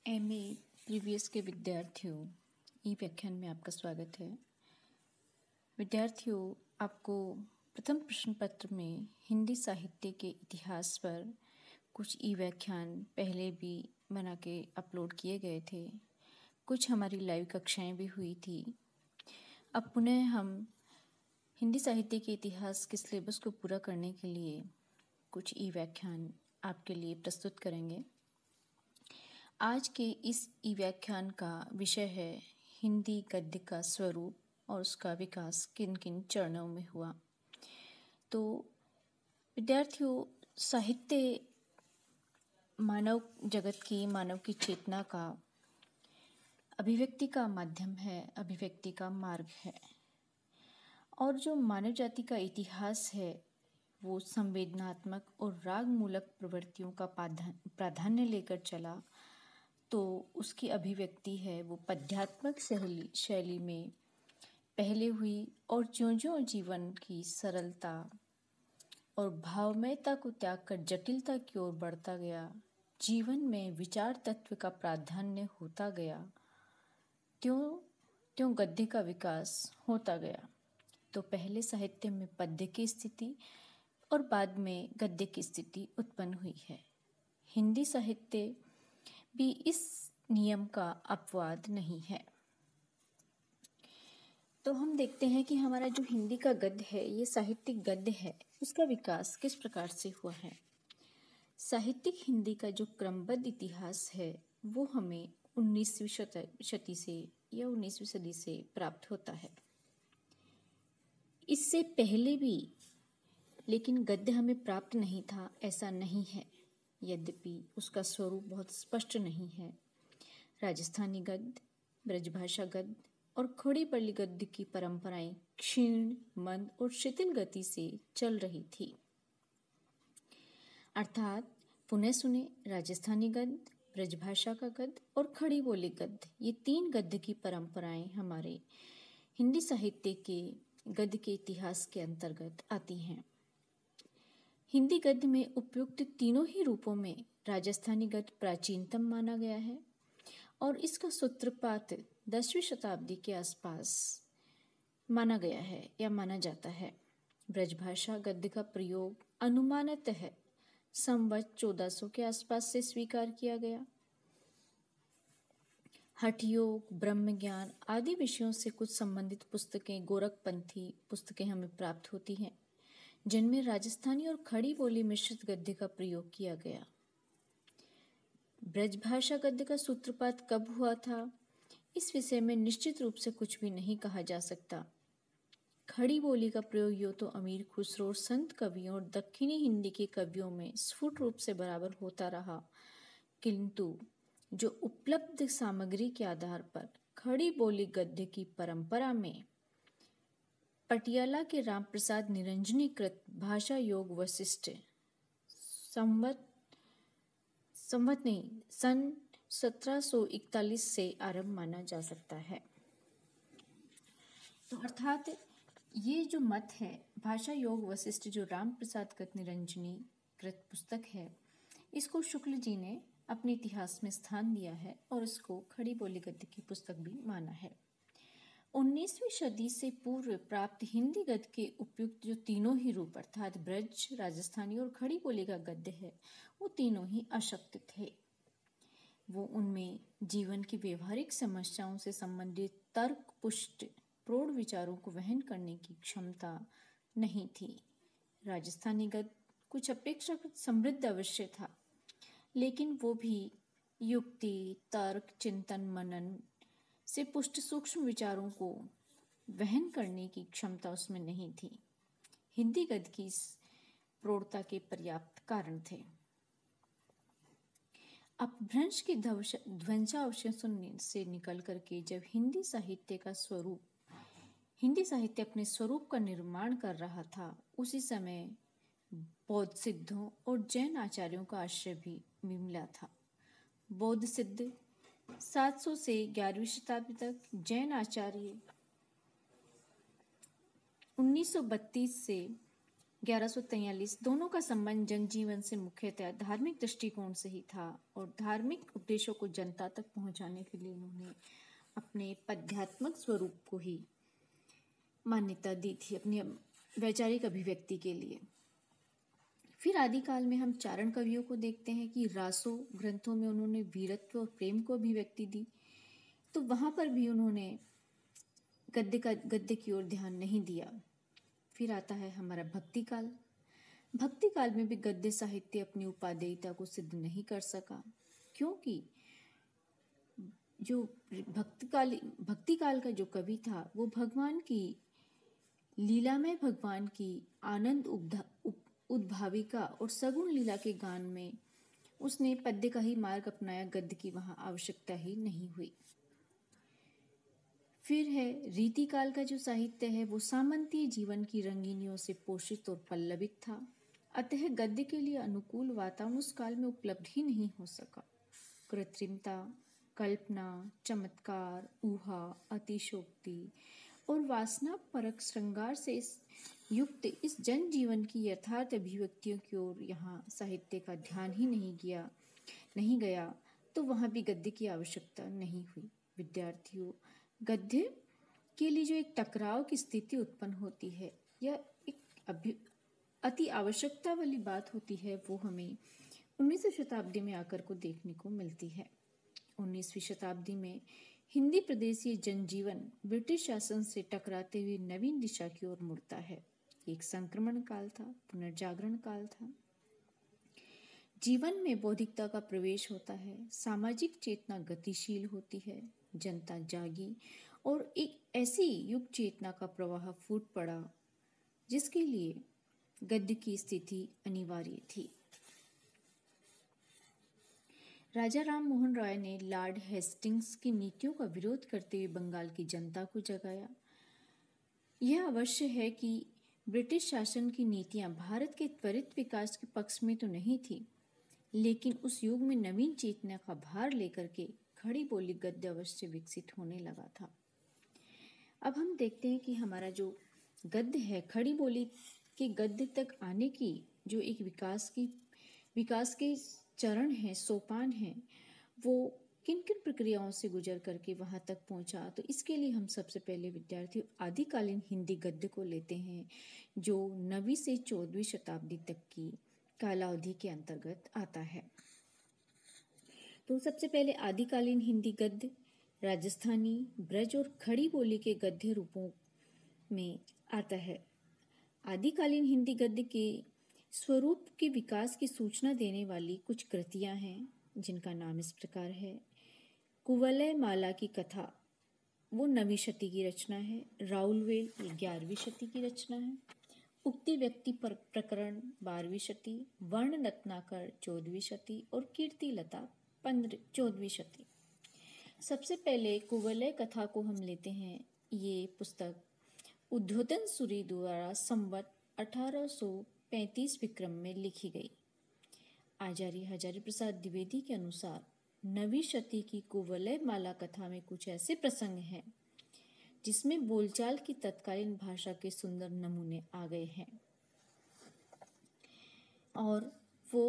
MA previous के विद्यार्थियों, ई व्याख्यान में आपका स्वागत है। विद्यार्थियों, आपको प्रथम प्रश्न पत्र में हिंदी साहित्य के इतिहास पर कुछ ई व्याख्यान पहले भी बना के अपलोड किए गए थे। कुछ हमारी लाइव कक्षाएं भी हुई थी। अब पुनः हम हिंदी साहित्य के इतिहास के सिलेबस को पूरा करने के लिए कुछ ई व्याख्यान आपके लिए प्रस्तुत करेंगे। आज के इस ई व्याख्यान का विषय है हिंदी गद्य का स्वरूप और उसका विकास किन किन चरणों में हुआ। तो विद्यार्थियों, साहित्य मानव जगत की, मानव की चेतना का अभिव्यक्ति का माध्यम है, अभिव्यक्ति का मार्ग है। और जो मानव जाति का इतिहास है वो संवेदनात्मक और राग मूलक प्रवृत्तियों का प्राधान्य लेकर चला, तो उसकी अभिव्यक्ति है वो पद्यात्मक शैली में पहले हुई और ज्यों-ज्यों जीवन की सरलता और भावमयता को त्याग कर जटिलता की ओर बढ़ता गया, जीवन में विचार तत्व का प्राधान्य होता गया, त्यों गद्य का विकास होता गया। तो पहले साहित्य में पद्य की स्थिति और बाद में गद्य की स्थिति उत्पन्न हुई है। हिंदी साहित्य भी इस नियम का अपवाद नहीं है। तो हम देखते हैं कि हमारा जो हिंदी का गद्य है, ये साहित्यिक गद्य है, उसका विकास किस प्रकार से हुआ है। साहित्यिक हिंदी का जो क्रमबद्ध इतिहास है वो हमें 19वीं शती से या 19वीं सदी से प्राप्त होता है। इससे पहले भी लेकिन गद्य हमें प्राप्त नहीं था, ऐसा नहीं है। यद्यपि उसका स्वरूप बहुत स्पष्ट नहीं है। राजस्थानी गद्य, ब्रजभाषा गद्य और खड़ी पल्ली गद्य की परंपराएं क्षीण, मंद और शिथिल गति से चल रही थी। अर्थात पुनः सुने, राजस्थानी गद्य, ब्रजभाषा का गद्य और खड़ी बोली गद्य, ये तीन गद्य की परंपराएं हमारे हिंदी साहित्य के गद्य के इतिहास के अंतर्गत आती हैं। हिंदी गद्य में उपयुक्त तीनों ही रूपों में राजस्थानी गद्य प्राचीनतम माना गया है और इसका सूत्रपात 10वीं शताब्दी के आसपास माना गया है या माना जाता है। ब्रजभाषा गद्य का प्रयोग अनुमानतः संवत 1400 के आसपास से स्वीकार किया गया। हठ योग, ब्रह्म ज्ञान आदि विषयों से कुछ संबंधित पुस्तकें, गोरखपंथी पुस्तकें हमें प्राप्त होती हैं, जिनमें राजस्थानी और खड़ी बोली मिश्रित गद्य का प्रयोग किया गया। ब्रजभाषा गद्य का सूत्रपात कब हुआ था, इस विषय में निश्चित रूप से कुछ भी नहीं कहा जा सकता। खड़ी बोली का प्रयोग यो तो अमीर खुसरो और संत कवियों और दक्षिणी हिंदी के कवियों में स्फुट रूप से बराबर होता रहा, किंतु जो उपलब्ध सामग्री के आधार पर खड़ी बोली गद्य की परंपरा में पटियाला के रामप्रसाद निरंजनी कृत भाषा योग वशिष्ठ सन 1741 से आरंभ माना जा सकता है। तो अर्थात ये जो मत है, भाषा योग वशिष्ठ, जो रामप्रसाद कृत निरंजनी कृत पुस्तक है, इसको शुक्ल जी ने अपने इतिहास में स्थान दिया है और इसको खड़ी बोली गद्य की पुस्तक भी माना है। 19वीं सदी से पूर्व प्राप्त हिंदी गद्य के उपयुक्त जो तीनों ही रूप अर्थात ब्रज, राजस्थानी और खड़ी बोली का गद्य है, वो तीनों ही अशक्त थे। वो उनमें जीवन की व्यवहारिक समस्याओं से संबंधित तर्क पुष्ट प्रौढ़ विचारों को वहन करने की क्षमता नहीं थी। राजस्थानी गद्य कुछ अपेक्षाकृत समृद्ध अवश्य था, लेकिन वो भी युक्ति, तर्क, चिंतन, मनन से पुष्ट सूक्ष्म विचारों को वहन करने की क्षमता उसमें नहीं थी। हिंदी गद्य की प्रौढ़ता के पर्याप्त कारण थे। अपभ्रंश के ध्वंसावशेषों से निकल करके जब हिंदी साहित्य अपने स्वरूप का निर्माण कर रहा था, उसी समय बौद्ध सिद्धों और जैन आचार्यों का आश्रय भी मिला था। बौद्ध सिद्ध 700 से 11वीं शताब्दी तक, जैन आचार्य 1932 से 1143 दोनों का संबंध जनजीवन से मुख्यतः धार्मिक दृष्टिकोण से ही था और धार्मिक उपदेशों को जनता तक पहुंचाने के लिए उन्होंने अपने पद्यात्मक स्वरूप को ही मान्यता दी थी अपनी वैचारिक अभिव्यक्ति के लिए। फिर आदिकाल में हम चारण कवियों को देखते हैं कि रासो ग्रंथों में उन्होंने वीरत्व और प्रेम को अभिव्यक्ति दी, तो वहां पर भी उन्होंने गद्य की ओर ध्यान नहीं दिया। फिर आता है हमारा भक्ति काल। भक्ति काल में भी गद्य साहित्य अपनी उपादेयता को सिद्ध नहीं कर सका, क्योंकि जो भक्ति काल का जो कवि था वो भगवान की लीला में भगवान की आनंद उद्भाविका और सगुण लीला के गान में उसने पद्य का ही मार्ग अपनाया, गद्य की वहां आवश्यकता ही नहीं हुई। फिर है रीतिकाल का जो साहित्य है वो सामंतीय जीवन की रंगीनियों से पोषित और पल्लवित था, अतः गद्य के लिए अनुकूल वातावरण उस काल में उपलब्ध ही नहीं हो सका। कृत्रिमता, कल्पना, चमत्कार, ऊहा, अतिशोक्ति और वासना परक श्रृंगार से युक्त इस जनजीवन की यथार्थ अभिव्यक्तियों की ओर यहाँ साहित्य का ध्यान ही नहीं गया, तो वहाँ भी गद्य की आवश्यकता नहीं हुई। विद्यार्थियों, गद्य के लिए जो एक टकराव की स्थिति उत्पन्न होती है या एक अति आवश्यकता वाली बात होती है, वो हमें 19वीं शताब्दी में आकर को देखने को मिलती है। 19वीं शताब्दी में हिंदी प्रदेशीय जनजीवन ब्रिटिश शासन से टकराते हुए नवीन दिशा की ओर मुड़ता है। एक संक्रमण काल था, पुनर्जागरण काल था। जीवन में बौद्धिकता का प्रवेश होता है, सामाजिक चेतना गतिशील होती है, जनता जागी और एक ऐसी युग चेतना का प्रवाह फूट पड़ा जिसके लिए गद्य की स्थिति अनिवार्य थी। राजा राम मोहन राय ने लॉर्ड हेस्टिंग्स की नीतियों का विरोध करते हुए बंगाल की जनता को जगाया। यह अवश्य है कि ब्रिटिश शासन की नीतियां भारत के त्वरित विकास के पक्ष में तो नहीं थी, लेकिन उस युग में नवीन चेतना का भार लेकर के खड़ी बोली गद्य अवश्य विकसित होने लगा था। अब हम देखते हैं कि हमारा जो गद्य है, खड़ी बोली के गद्य तक आने की जो एक विकास के चरण है, सोपान है, वो किन किन प्रक्रियाओं से गुजर करके वहां तक पहुंचा। तो इसके लिए हम सबसे पहले विद्यार्थी आदिकालीन हिंदी गद्य को लेते हैं, जो 9वीं से 14वीं शताब्दी तक की कालावधि के अंतर्गत आता है। तो सबसे पहले आदिकालीन हिंदी गद्य राजस्थानी, ब्रज और खड़ी बोली के गद्य रूपों में आता है। आदिकालीन हिंदी गद्य के स्वरूप के विकास की सूचना देने वाली कुछ कृतियां हैं, जिनका नाम इस प्रकार है। कुवलय माला की कथा, वो 9वीं शती की रचना है। राउलवेल, ये 11वीं शती की रचना है। उक्ति व्यक्ति प्रकरण 12वीं शती, वर्ण रत्नाकर 14वीं शती और कीर्ति लता 14वीं शती। सबसे पहले कुवलय कथा को हम लेते हैं। ये पुस्तक उद्योधन सूरी द्वारा संवत 1835 विक्रम में लिखी गई। आचार्य हजारी प्रसाद द्विवेदी के अनुसार 9वीं शती की कुवलय माला कथा में कुछ ऐसे प्रसंग हैं जिसमें बोलचाल की तत्कालीन भाषा के सुंदर नमूने आ गए हैं और वो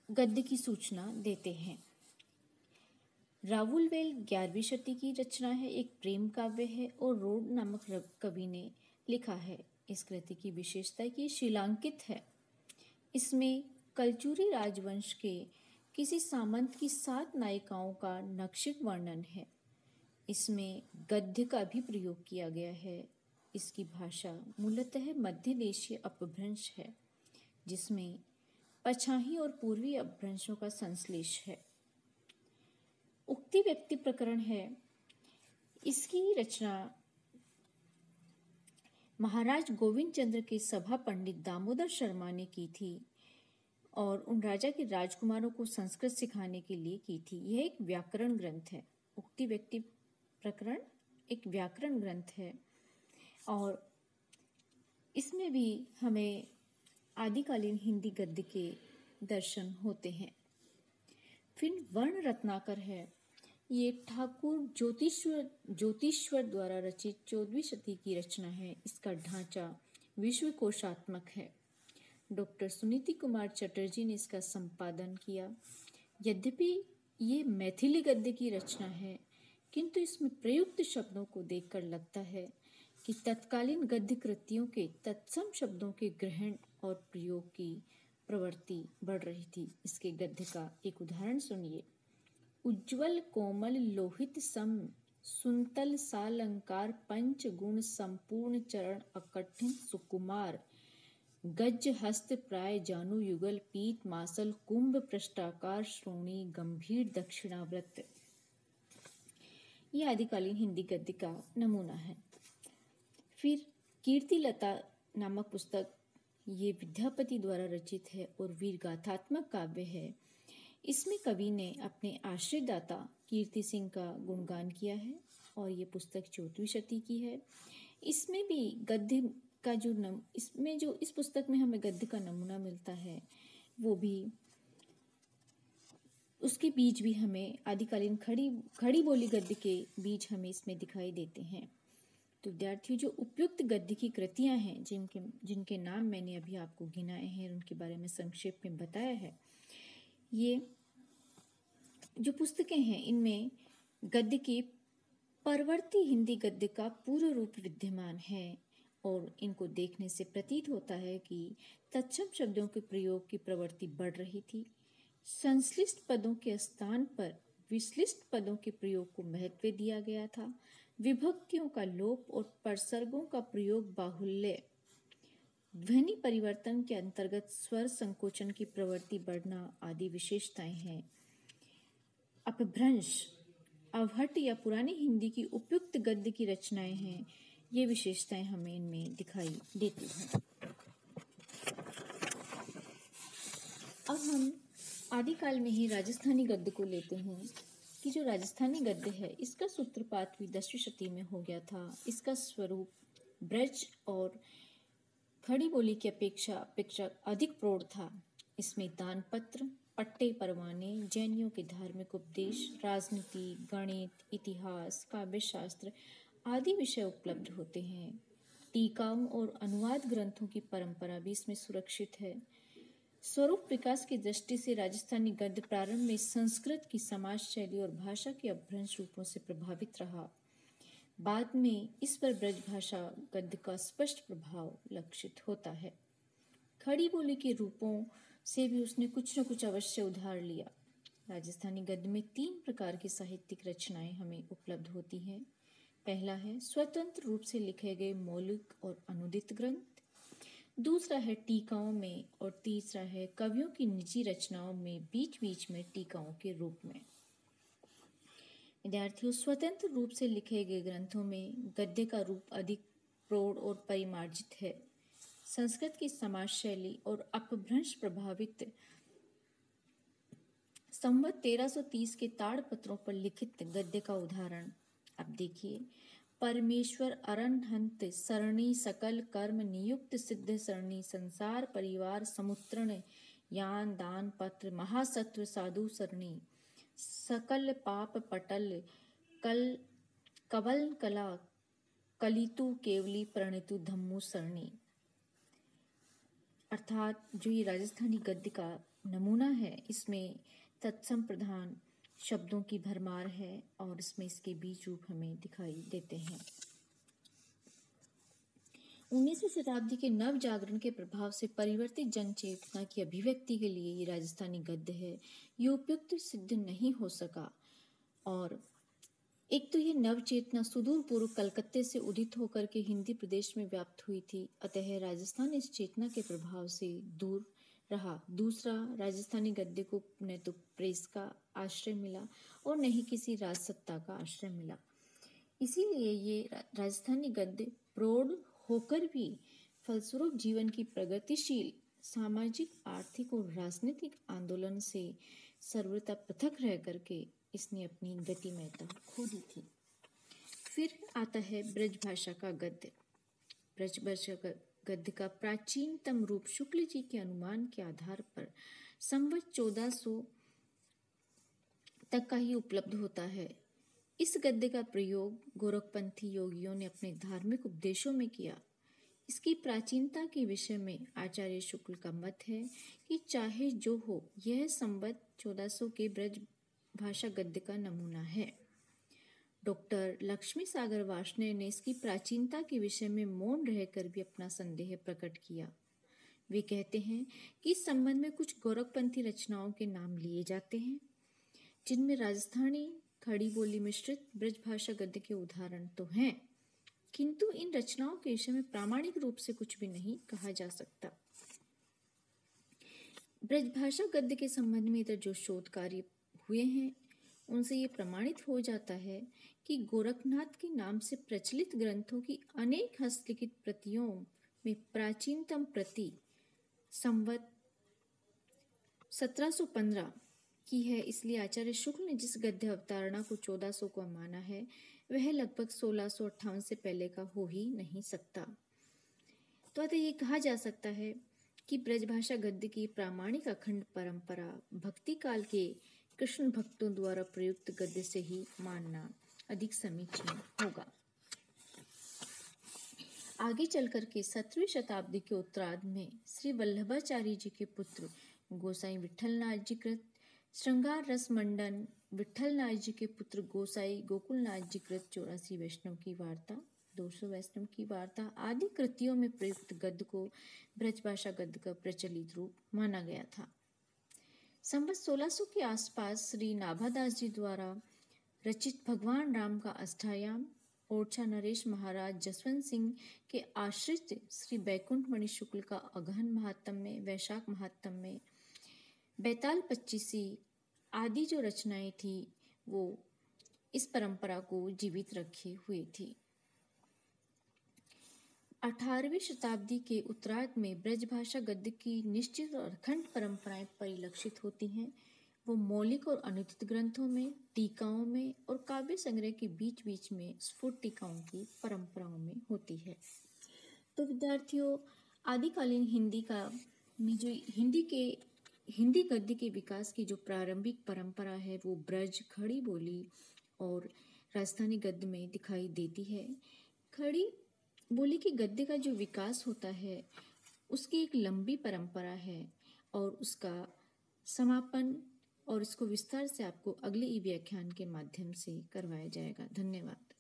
गद्य की सूचना देते हैं। रावुलवेल 11वीं शती की रचना है, एक प्रेम काव्य है और रोड नामक कवि ने लिखा है। इस कृति की विशेषता की शिलांकित है। इसमें कलचुरी राजवंश के किसी सामंत की 7 नायिकाओं का नक्षिक वर्णन है। इसमें गद्य का भी प्रयोग किया गया है। इसकी भाषा मूलतः मध्य देशीय अपभ्रंश है, जिसमें पछाही और पूर्वी अपभ्रंशों का संश्लेष है। उक्ति व्यक्ति प्रकरण है। इसकी रचना महाराज गोविंद चंद्र के सभा पंडित दामोदर शर्मा ने की थी और उन राजा के राजकुमारों को संस्कृत सिखाने के लिए की थी। यह एक व्याकरण ग्रंथ है। उक्ति व्यक्ति प्रकरण एक व्याकरण ग्रंथ है और इसमें भी हमें आदिकालीन हिंदी गद्य के दर्शन होते हैं। फिर वर्ण रत्नाकर है। ये ठाकुर ज्योतिश्वर द्वारा रचित 14वीं शती की रचना है। इसका ढांचा विश्वकोशात्मक है डॉक्टर सुनीति कुमार चटर्जी ने इसका संपादन किया। यद्यपि ये मैथिली गद्य की रचना है, किंतु इसमें प्रयुक्त शब्दों को देखकर लगता है कि तत्कालीन गद्य कृतियों के तत्सम शब्दों के ग्रहण और प्रयोग की प्रवृत्ति बढ़ रही थी। इसके गद्य का एक उदाहरण सुनिए। उज्ज्वल कोमल लोहित सम सुंतल सालंकार पंच गुण संपूर्ण चरण अकठिन सुकुमार गज हस्त प्राय जानु युगल पीत मासल कुंभ पृष्ठाकार श्रोणी गंभीर दक्षिणाव्रत। यह आदिकालीन हिंदी गद्य का नमूना है। फिर कीर्तिलता नामक पुस्तक ये विद्यापति द्वारा रचित है और वीर गाथात्मक काव्य है। इसमें कवि ने अपने आश्रयदाता कीर्ति सिंह का गुणगान किया है और ये पुस्तक 14वीं शती की है। इसमें भी गद्य का जो इस पुस्तक में हमें गद्य का नमूना मिलता है, वो भी उसके बीज भी हमें आदिकालीन खड़ी बोली गद्य के बीज हमें इसमें दिखाई देते हैं। तो विद्यार्थियों, जो उपयुक्त गद्य की कृतियां हैं जिनके नाम मैंने अभी आपको गिनाए हैं, उनके बारे में संक्षेप में बताया है। ये जो पुस्तकें हैं, इनमें गद्य के परवर्ती हिंदी गद्य का पूर्ण रूप विद्यमान है और इनको देखने से प्रतीत होता है कि तत्सम शब्दों के प्रयोग की प्रवृत्ति बढ़ रही थी। संश्लिष्ट पदों के स्थान पर विश्लिष्ट पदों के प्रयोग को महत्व दिया गया था। विभक्तियों का लोप और परसर्गों का प्रयोग बाहुल्य, ध्वनि परिवर्तन के अंतर्गत स्वर संकोचन की प्रवृत्ति बढ़ना आदि विशेषताएं हैं। अपभ्रंश, अवहट या पुरानी हिंदी की उपयुक्त गद्य की रचनाएं हैं। ये विशेषताएं हमें इनमें दिखाई देती हैं। अब हम आदिकाल में ही राजस्थानी गद्य को लेते हैं कि जो राजस्थानी गद्य है, इसका सूत्रपात भी 10वीं शती में हो गया था। इसका स्वरूप ब्रज और खड़ी बोली की अपेक्षा अधिक प्रौढ़ था। इसमें दानपत्र, पट्टे परवाने, जैनियों के धार्मिक उपदेश, राजनीति, गणित, इतिहास, काव्यशास्त्र आदि विषय उपलब्ध होते हैं। टीकाओं और अनुवाद ग्रंथों की परंपरा भी इसमें सुरक्षित है। स्वरूप विकास की दृष्टि से राजस्थानी गद्य प्रारंभ में संस्कृत की समाज शैली और भाषा के अपभ्रंश रूपों से प्रभावित रहा। बाद में इस पर ब्रज भाषा गद्य का स्पष्ट प्रभाव लक्षित होता है। खड़ी बोली के रूपों से भी उसने कुछ न कुछ अवश्य उधार लिया। राजस्थानी गद्य में 3 प्रकार की साहित्यिक रचनाएं हमें उपलब्ध होती हैं। पहला है स्वतंत्र रूप से लिखे गए मौलिक और अनुदित ग्रंथ, दूसरा है टीकाओं में, और तीसरा है कवियों की निजी रचनाओं में बीच बीच में टीकाओं के रूप में। विद्यार्थियों, स्वतंत्र रूप से लिखे गए ग्रंथों में गद्य का रूप अधिक प्रौढ़ और परिमार्जित है। संस्कृत की समाज शैली और अपभ्रंश प्रभावित संवत 1330 के ताड़पत्रों पर लिखित गद्य का उदाहरण अब देखिए। परमेश्वर अरहंत सरणी सकल कर्म नियुक्त सिद्ध सरणी संसार परिवार समुत्रण यान दान पत्र महासत्व साधु सरणी सकल पाप पटल कवल कला कलितु केवली प्रणितु धम्मु सरणी। अर्थात जो ये राजस्थानी गद्य का नमूना है, इसमें तत्सम प्रधान शब्दों की भरमार है और इसमें इसके बीज रूप हमें दिखाई देते हैं। 19वीं शताब्दी के नव जागरण के प्रभाव से परिवर्तित जन चेतना की अभिव्यक्ति के लिए ये राजस्थानी गद्य है, ये उपयुक्त सिद्ध नहीं हो सका। और एक तो ये नव चेतना सुदूर पूर्व कलकत्ते से उदित होकर के हिंदी प्रदेश में व्याप्त हुई थी, अतः राजस्थान इस चेतना के प्रभाव से दूर रहा। दूसरा, राजस्थानी गद्य को न तो प्रेस का आश्रय मिला और न ही किसी राजसत्ता का आश्रय मिला। इसीलिए ये राजस्थानी गद्य प्रौढ़ होकर भी फलस्वरूप जीवन की प्रगतिशील सामाजिक, आर्थिक और राजनीतिक आंदोलन से सर्वथा पृथक रह करके इसने अपनी गतिमयता खो दी थी। फिर आता है ब्रज भाषा का गद्य। ब्रज भाषा का गद्य का प्राचीनतम रूप शुक्ल जी के अनुमान के आधार पर संवत 1400 तक का ही उपलब्ध होता है। इस गद्य का प्रयोग गोरखपंथी योगियों ने अपने धार्मिक उपदेशों में किया। इसकी प्राचीनता के विषय में आचार्य शुक्ल का मत है कि चाहे जो हो, यह संवत 1400 के ब्रज भाषा गद्य का नमूना है। डॉक्टर लक्ष्मी सागर वार्ष्णेय ने इसकी प्राचीनता के विषय में मौन रहकर भी अपना संदेह प्रकट किया। वे कहते हैं कि इस संबंध में कुछ गोरखपंथी रचनाओं के नाम लिए जाते हैं, जिनमें राजस्थानी खड़ी बोली मिश्रित ब्रजभाषा गद्य के उदाहरण तो हैं, किंतु इन रचनाओं के विषय में प्रामाणिक रूप से कुछ भी नहीं कहा जा सकता। ब्रजभाषा गद्य के संबंध में इधर जो शोध कार्य हुए हैं, उनसे ये प्रमाणित हो जाता है कि गोरखनाथ के नाम से प्रचलित ग्रंथों की अनेक हस्तलिखित प्रतियों में प्राचीनतम प्रति संवत 1715 की है। इसलिए आचार्य शुक्ल ने जिस गद्य अवतारणा को 1400 को माना है, वह लगभग 1658 से पहले का हो ही नहीं सकता। तो अतः ये कहा जा सकता है कि ब्रजभाषा गद्य की प्रामाणिक अखंड परंपरा भक्ति काल के कृष्ण भक्तों द्वारा प्रयुक्त गद्य से ही मानना अधिक समीचीन होगा। आगे चलकर के 17वीं शताब्दी के उत्तरार्ध में श्री वल्लभाचार्य जी के पुत्र गोसाई विठलनाथ जी कृत श्रृंगार रस मंडन, विठलनाथ जी के पुत्र गोसाई गोकुलनाथ जी कृत 84 वैष्णव की वार्ता, 200 वैष्णव की वार्ता आदि कृतियों में प्रयुक्त गद्य को ब्रजभाषा गद्य का प्रचलित रूप माना गया था। संवत 1600 के आसपास श्री नाभादास जी द्वारा रचित भगवान राम का अष्टायाम, ओरछा नरेश महाराज जसवंत सिंह के आश्रित श्री बैकुंठ मणि शुक्ल का अगहन महात्म्य, वैशाख महात्म्य, बैताल पच्चीसी आदि जो रचनाएं थी, वो इस परंपरा को जीवित रखे हुए थी। 18वीं शताब्दी के उत्तरार्ध में ब्रजभाषा गद्य की निश्चित और अखंड परंपराएं परिलक्षित होती हैं। वो मौलिक और अनुदित ग्रंथों में, टीकाओं में और काव्य संग्रह के बीच बीच में स्फुट टीकाओं की परंपराओं में होती है। तो विद्यार्थियों, आदिकालीन हिंदी का में जो हिंदी गद्य के विकास की जो प्रारंभिक परंपरा है, वो ब्रज, खड़ी बोली और राजस्थानी गद्य में दिखाई देती है। खड़ी बोली के गद्य का जो विकास होता है, उसकी एक लंबी परंपरा है और उसका समापन और इसको विस्तार से आपको अगले ई व्याख्यान के माध्यम से करवाया जाएगा। धन्यवाद।